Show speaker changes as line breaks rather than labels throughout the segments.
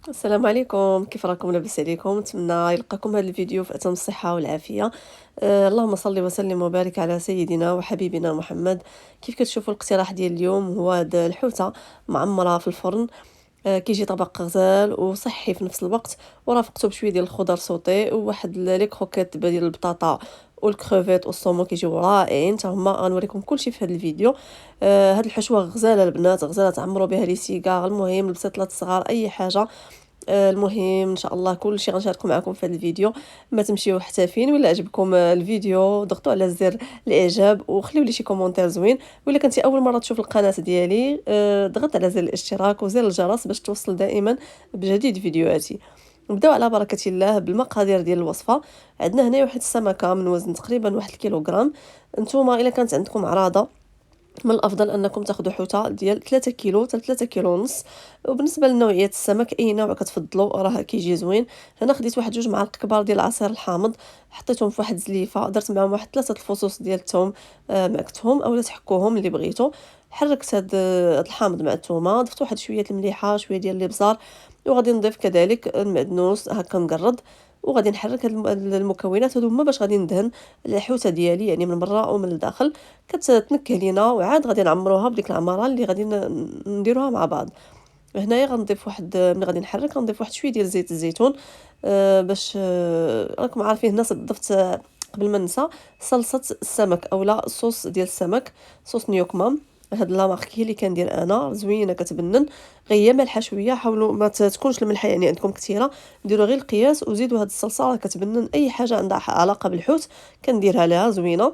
السلام عليكم، كيف راكم؟ لاباس عليكم؟ نتمنى يلقاكم هذا الفيديو في اتم الصحه والعافيه. اللهم صل وسلم وبارك على سيدنا وحبيبنا محمد. كيف كتشوفوا الاقتراح ديال اليوم هو هاد الحوته معمره في الفرن. كيجي طبق غزال وصحي في نفس الوقت، ورافقته بشويه ديال الخضر سوطي وواحد لي كروكيت ديال البطاطا والكروفيت والصومو كيجيو رائعين حتى هما. غنوريكم كلشي في هذا الفيديو. هاد الحشوه غزاله البنات، غزاله تعمروا بها لي سيجار، المهم البسيطلات الصغار اي حاجه. المهم ان شاء الله كل شيء غنشاركو معكم في هذا الفيديو. ما تمشيو حتى فين. ولا عجبكم الفيديو ضغطوا على زر الاعجاب وخليو لي شي كومونتير زوين. ولا كنتي اول مره تشوف القناه ديالي ضغط على زر الاشتراك وزر الجرس باش توصل دائما بجديد فيديوهاتي. نبداو على بركه الله بالمقادير ديال الوصفه. عندنا هنا واحد السمكه من وزن تقريبا 1 كيلوغرام. نتوما الا كانت عندكم عراضه من الافضل انكم تاخذوا حوته ديال 3 كيلو حتى 3 كيلو ونص. وبالنسبه لنوعيه السمك اي نوع كتفضلوا راه كيجي زوين. هنا خديت واحد 2 معالق كبار ديال العصير الحامض، حطيتهم في واحد الزليفه، درت معاهم واحد 3 الفصوص ديال الثوم. معكتهم اولا تحكوهم اللي بغيتو. حركت هاد الحامض مع الثومه، ضفت واحد شويه المليحه شويه ديال الابزار. وغادي نضيف كذلك المعدنوس هكا مقرد. وغادي نحرك هاد المكونات هادو هما باش غادي ندهن الحوته ديالي يعني من برا ومن الداخل. كتنكه لينا وعاد غادي نعمروها بديك العماره اللي غادي نديروها مع بعض. هنايا غنضيف واحد ملي غادي نحرك غنضيف واحد شويه ديال زيت الزيتون. باش راكم عارفين هنا ضفت قبل ما ننسى صلصه السمك اولا صوص ديال السمك، صوص نيوكمام. هاد لا مارك هي اللي كندير انا، زوينه كتبنن. غير مالحه شويه، حاولوا ما تكونش الملحه يعني عندكم كثيره، ديروا غير القياس وزيدوا هاد الصلصه راه كتبنن اي حاجه عندها علاقه بالحوت كنديرها لها زوينه.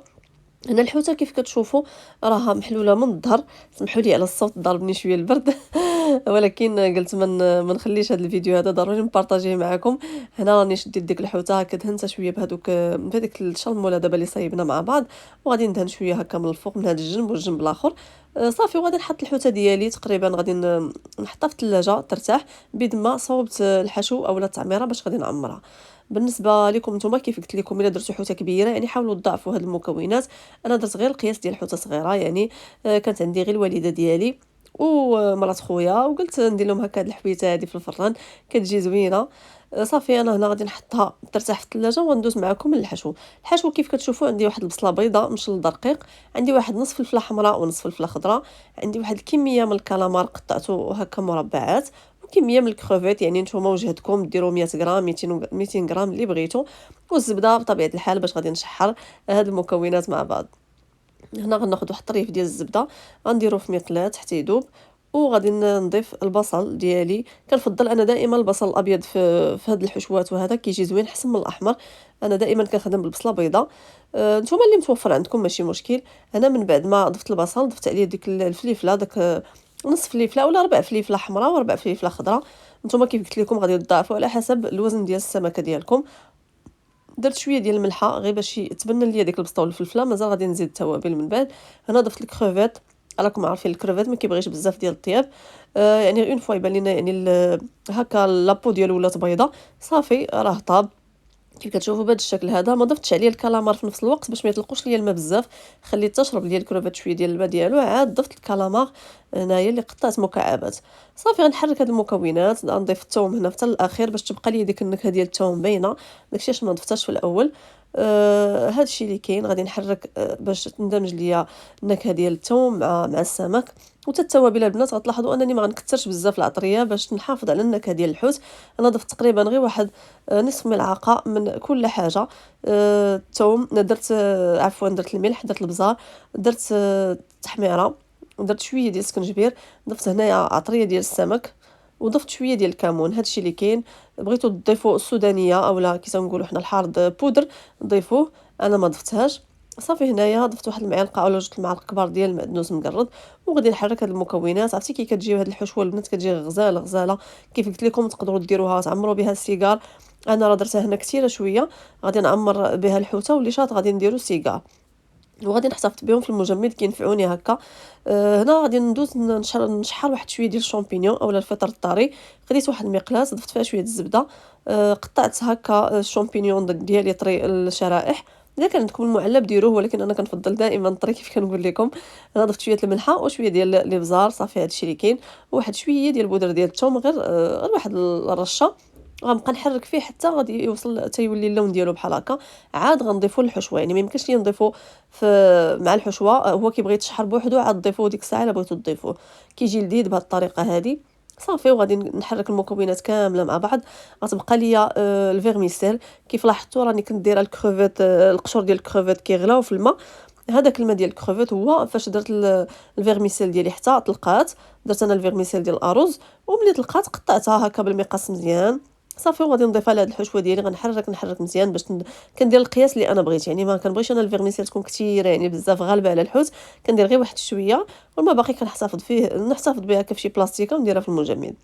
هنا الحوته كيف كتشوفوا راها محلوله من الظهر. سمحوا لي على الصوت ضربني شويه البرد ولكن قلت ما نخليش هذا الفيديو هذا ضروري نبارطاجيه معكم. هنا راني شديت ديك الحوته هكا دهنتها شويه بهذيك الشلموله دابا اللي صايبنا مع بعض. وغادي ندهن شويه هكا من الفوق من هذا الجنب والجنب الاخر. صافي. وغادي نحط الحوته ديالي تقريبا غادي نحطها في الثلاجه ترتاح بيد ما صوبت الحشو اولا التعميره باش غادي نعمرها. بالنسبه لكم نتوما كيف قلت لكم الا درتوا حوته كبيره يعني حاولوا تضاعفوا هاد المكونات. انا درت غير القياس ديال حوته صغيره يعني. كانت عندي غير الوالده ديالي ومرات خويا وقلت ندير لهم هكا هاد الحبيته هذه في الفران كتجي زوينه. صافي. انا هنا غادي نحطها ترتاح في الثلاجه وندوز معكم للحشو. الحشو كيف كتشوفوا عندي واحد البصله بيضاء مشل دقيق، عندي واحد نصف فلفله حمراء ونصف فلفله خضراء، عندي واحد الكميه من الكالامار قطعته هكا مربعات، وكميه من الكروفيت يعني نتوما وجهدكم ديروا 100 غرام 200 غرام اللي بغيتو. والزبده بطبيعه الحال باش غادي نشحر هاد المكونات مع بعض. هنا غناخذ واحد الطريف ديال الزبده غنديروه في مقلاه حتى يذوب. وغادي نضيف البصل ديالي. كنفضل انا دائما البصل الابيض في هاد الحشوات وهذا كيجي زوين حسن من الاحمر. انا دائما كنخدم بالبصله بيضاء. نتوما اللي متوفر عندكم ماشي مشكل. انا من بعد ما ضفت البصل ضفت عليه ديك الفليفله داك نصف فليفله ولا ربع فليفله حمراء وربع فليفله خضراء. نتوما كيف قلت لكم غادي تضاعفوا على حسب الوزن ديال السمكه ديالكم. درت شويه ديال الملحه غير باش تبنن ليا ديك البسطه والفلفله، مازال غادي نزيد التوابل من بعد. هنا ضفت الكروفيت. راكم عارفين الكروفيت ما كيبغيش بزاف ديال الطياب. يعني اون فوا يبان لينا يعني هكا لابو ديالو ولات بيضه. صافي راه طاب كيف كتشوفوا بهذا الشكل هذا. ما ضفتش عليه الكالامار في نفس الوقت باش ما يطلقوش ليا الماء بزاف، خليت تشرب ليا الكروفيت شويه ديال الماء ديالو عاد ضفت الكالامار هنايا اللي قطعت مكعبات. صافي غنحرك هاد المكونات. نضيف الثوم هنا حتى الاخير باش تبقى لي ديك النكهه ديال الثوم باينه، داكشي علاش ما ضفتهاش في الاول. هادشي اللي كاين. غادي نحرك باش تندمج ليا النكهه ديال الثوم مع السمك. وتا التوابل البنات غتلاحظوا انني ما غنكثرش بزاف العطريه باش نحافظ على النكهه ديال الحوت. انا ضفت تقريبا غير واحد نصف ملعقه من كل حاجه. الثوم درت عفوا درت الملح درت البزار درت التحميره، درت شويه ديال السكنجبير، ضفت هنايا عطريه ديال السمك، وضفت شويه ديال الكمون. هادشي اللي كاين. بغيتو تضيفوا السودانيه اولا كي تنقولوا حنا الحارض بودر ضيفوه، انا ما ضفتهاش. صافي. هنايا ضفت واحد المعلقه اولا 2 المعالق كبار ديال المعدنوس مقرد. وغادي نحرك هاد المكونات. عرفتي كي كتجي هاد الحشوه البنات كتجي غزاله غزاله. كيف قلت لكم تقدروا ديروها تعمروا بها السيجار. انا راه درتها هنا كثيره شويه، غادي نعمر بها الحوته واللي شاط غادي نديرو سيجار وغادي نحتفظ بهم في المجمد كينفعوني هكا. هنا غادي ندوز نشحر واحد شويه ديال الشامبينيون اولا الفطر الطري. خديت واحد المقلاص ضفت فيها شويه الزبده. قطعت هكا الشامبينيون ديالي طري الشرائح اذا كان عندكم المعلب ديروه، ولكن انا كنفضل دائما الطري كيف كنقول لكم. انا ضفت شويه الملحه وشويه ديال الابزار، صافي هادشي اللي كاين، وواحد شويه ديال البودره ديال الثوم، غير واحد الرشه. غنبقى نحرك فيه حتى غادي يوصل حتى يولي اللون ديالو بحال هكا. عاد غنضيفو للحشوه، يعني ما يمكنش ليا نضيفو مع الحشوه، هو كيبغي يتشحر بوحدو عاد ضيفوه ديك الساعه الا بغيتو تضيفوه. كيجي لذيذ بهذه الطريقه هذه. صافي وغادي نحرك المكونات كامله مع بعض. غتبقى ليا الفيرميسيل. كيف لاحظتوا راني كنت دايره الكروفيت، القشور ديال الكروفيت كيغلاو في الماء. هذاك الماء ديال الكروفيت هو فاش درت الفيرميسيل ديالي حتى طلقات. درت انا الفيرميسيل ديال الارز، وملي طلقات قطعتها هكا بالمقص مزيان. صافي وغادي نضيفها لهاد الحشوه ديالي، غنحرك مزيان باش كندير القياس اللي انا بغيت. يعني ما كنبغيش انا الفيرميسيل تكون كثيره يعني بزاف غالبه على الحوت، كندير غير واحد شويه، والما باقي كنحتفظ فيه، نحتفظ بها هكا فشي بلاستيكه ونديرها في المجمد.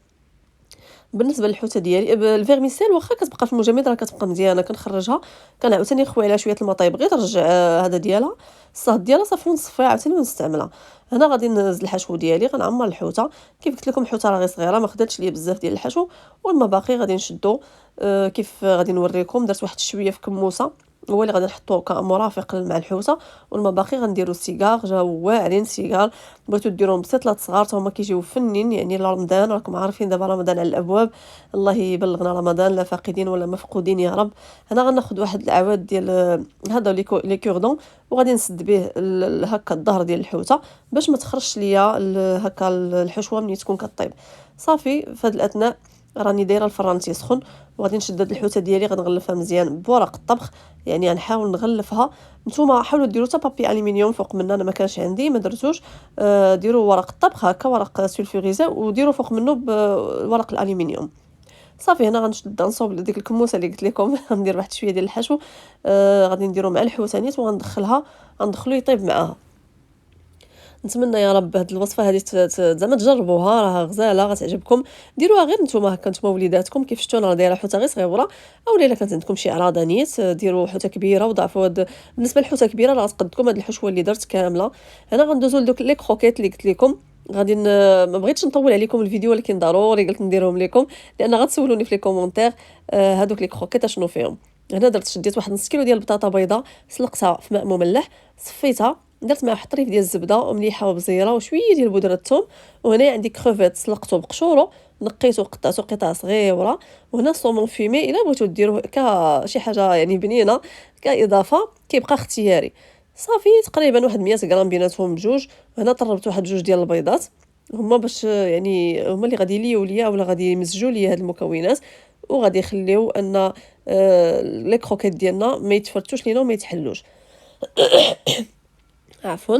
بالنسبه للحوته ديالي الفيرميسيل واخا كتبقى في المجمد راه كتبقى مزيانه، كنخرجها كنعاوتاني نخوي عليها شويه الماء طايب غير ترجع هذا ديالها الصهد ديالها صافي، ونصفيها عاوتاني ونستعملها. هنا غادي نهز الحشو ديالي، غنعمر الحوته. كيف قلت لكم الحوته راه غير صغيره، ما خداتش ليا بزاف ديال الحشو، والما باقي غادي نشدو. كيف غادي نوريكم درت واحد شويه في كموسه، هو اللي غادي نحطوه كمرافق مع الحوته. والما باقي غنديرو السيجار، جاو واعرين السيجار. بغيتو ديروهم بسيطلات صغار حتى هما كيجيو فنين، يعني رمضان راكم عارفين دابا رمضان على الابواب. الله يبلغنا رمضان لا فاقدين ولا مفقودين يا رب. هنا غناخذ واحد العواد ديال هذا لي كوردون، وغادي نسد به هكا الظهر ديال الحوته باش ما تخرجش ليا هكا الحشوه ملي تكون كطيب. صافي في هذا الاثناء راني دايره الفران تيسخن، وغادي نشد هاد الحوته ديالي غنغلفها مزيان بورق الطبخ. يعني غنحاول نغلفها. نتوما حاولوا ديروا حتى بابي الومنيوم فوق منه، انا ما كانش عندي ما درتوش. ديروا ورق الطبخ هكا، ورق سولفوريزا، وديروا فوق منه بورق الالومنيوم. صافي هنا غنشد نصوب ديك الكموسه اللي قلت لكم غندير واحد شويه ديال الحشو. غادي نديرو مع الحوته نيت وغندخلها، غندخلو يطيب معاها. نتمنى يا رب هاد الوصفه هذه زعما تجربوها، راه غزاله غتعجبكم. ديروها غير نتوما هكا نتوما وليداتكم. كيف شفتوا انا راه دايره حوته غير صغيره، او الا كانت عندكم شي اعراض نيت ديروا حوته كبيره وضعفوا بالنسبه للحوته كبيره راه غتقدكم هاد الحشوه اللي درت كامله. هنا غندوزو لدوك لي كروكيت اللي قلت لكم. غادي ما بغيتش نطول عليكم الفيديو، ولكن ضروري قلت نديرهم لكم لان غتسولوني في لي كومونتير. هادوك لي كروكيت اشنو فيهم. هنا شديت واحد نص كيلو ديال البطاطا بيضاء، سلقتها في ماء مملح، صفيتها، درت معها واحد الطريف ديال الزبده ومليحه وبزيره وشويه ديال بودره الثوم. وهنا عندي كروفيت سلقته بقشورو، نقيته وقطعته قطع صغيره. وهنا الصومون فيمي الا بغيتو ديروه كشي حاجه يعني بنينه كاضافه كيبقى اختياري. صافي تقريبا واحد 100 غرام بيناتهم بجوج. هنا طربت واحد جوج ديال البيضات، هما باش يعني هما اللي غادي يليو ليا ولا غادي يمزجوا ليا هاد المكونات. وغادي يخليو ان لي كروكيت ديالنا ما يتفرتوش لينا وما يتحلوش. عفوا.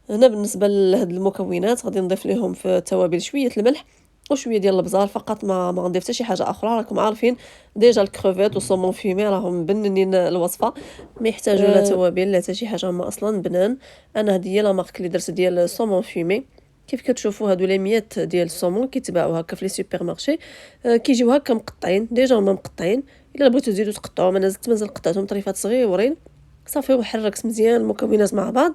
هنا بالنسبه لهاد المكونات غادي نضيف لهم في التوابل شويه الملح وشويه ديال البزار فقط، ما غنضيف حتى شي حاجه اخرى. راكم عارفين ديجا الكروفيت والصومون فيمي راهم مبننين الوصفه، ما يحتاجوا لا توابل لا حتى شي حاجه، هما اصلا بنان. انا هذه هي لا مارك اللي درت ديال الصومون فيمي. كيف كتشوفوا هادو لي ميات ديال الصومون كيتباعوا هكا في لي سوبر مارشي. كيجيو هكا مقطعين ديجا، هما مقطعين. الا بغيتو تزيدوا تقطعوا انا زدت مازال قطعتهم طريفات صغيورين. صافي وحركت مزيان المكونات مع بعض.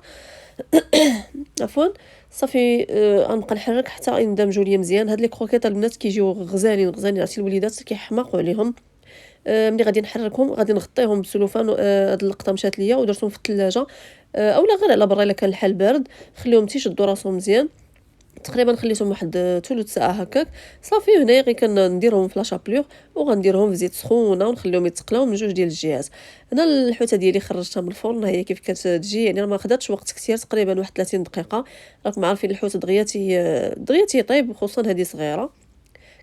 عفوا. صافي غنبقى نحرك حتى يندمجوا ليا مزيان. هاد لي كروكيط البنات كيجيو غزالين غزالين، عرفتي الوليدات كيحماقوا عليهم. ملي غادي نحركهم غادي نغطيهم بالسلوفان. هاد اللقطه مشات ليا ودرتهم في الثلاجه، اولا غير على برا الا كان الحال بارد. خليهم تيشدوا راسهم مزيان، تقريبا خليتهم واحد ثلث ساعه هكاك. صافي هنايا غير كنديرهم في لاشابلور وغنديرهم في زيت سخونه ونخليهم يتقلاو من جوج ديال الجهات. هنا الحوته ديالي خرجتها من الفرن، هي كيف كتجي يعني ما خداتش وقت كثير، تقريبا واحد 30 دقيقه. راكم عارفين الحوت دغيا تيطيب، خصوصا هذه صغيره.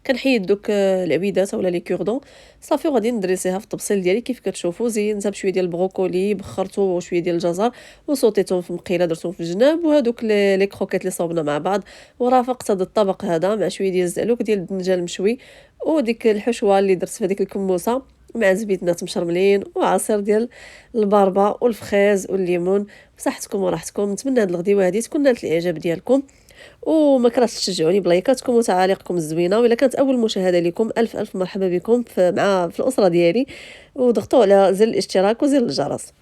كنحيد دوك العبيدات اولا لي كوردون. صافي وغادي ندريسيها في الطبسيل ديالي كيف كتشوفوا. زينتها بشويه ديال البروكولي، بخرته وشويه ديال الجزر وصوتيتهم في مقيله درتهم في الجناب، وهذوك لي كروكيت اللي صوبنا مع بعض. ورافقت هذا الطبق هذا مع شويه ديال الزعلوك ديال الدنجال المشوي، وديك الحشوه اللي درت في هذيك الكموسه مع زبيدنات مشرملين وعصير ديال الباربه والفخيز والليمون. بصحتكم وراحتكم. نتمنى هذه الغديوه هذه تكون نالت الاعجاب ديالكم، وما كرهتش تشجعوني بلايكاتكم وتعاليقكم الزوينه. والا كانت اول مشاهده لكم الف الف مرحبا بكم في الاسره ديالي، وضغطوا على زر الاشتراك وزر الجرس.